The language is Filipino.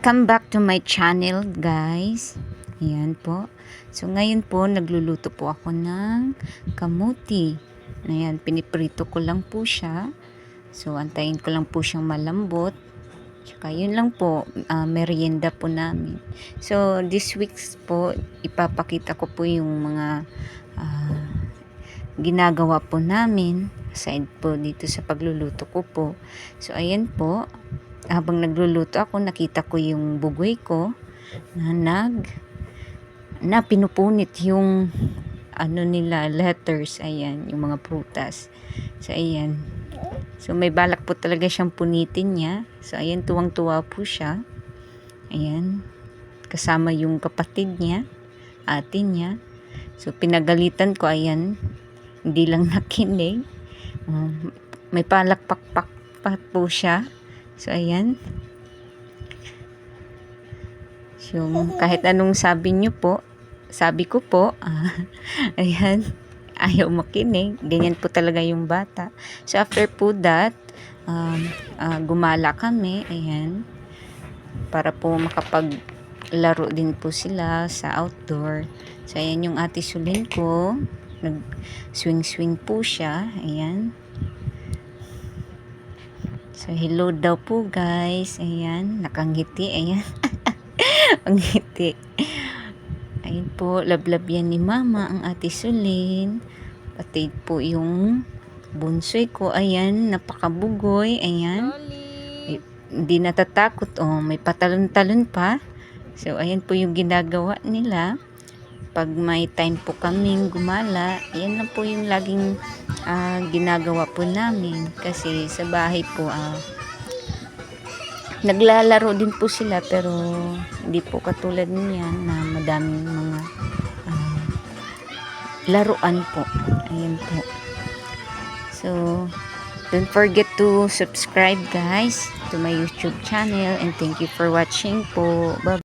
Welcome back to my channel, guys. Ayan po. So ngayon po nagluluto po ako ng kamuti. Ayan, piniprito ko lang po siya. So antayin ko lang po siyang malambot. Tsaka yun lang po, merienda po namin. So this weeks po ipapakita ko po yung mga ginagawa po namin aside po dito sa pagluluto ko po. So ayan po, habang nagluluto ako, nakita ko yung bugoy ko na pinupunit yung nila letters, ayan, yung mga prutas. So ayan, so may balak po talaga siyang punitin niya. So ayan, tuwang-tuwa po siya, ayan, kasama yung kapatid niya, ate niya. So pinagalitan ko, ayan, hindi lang nakinig. May palakpak pa po siya. So ayan, so kahit anong sabi ko po, ayan, ayaw makinig. Ganyan po talaga yung bata. So after po that, gumala kami, ayan, para po makapaglaro din po sila sa outdoor. So ayan yung ate Sulin ko, nag swing po siya, ayan. So hello daw po, guys, ayan, nakangiti, ayan. Ang ngiti. Ayun po, lablab yan ni mama, ang ate Sulin. Pati po yung bunsoy ko, ayan, napakabugoy, ayan. Hindi natatakot, oh, may patalon-talon pa. So ayan po yung ginagawa nila pag may time po kaming gumala. Ayan lang po yung laging ginagawa po namin, kasi sa bahay po naglalaro din po sila, pero hindi po katulad niyan na madaming mga laruan po. Ayan po. So don't forget to subscribe, guys, to my YouTube channel, and thank you for watching po. Bye.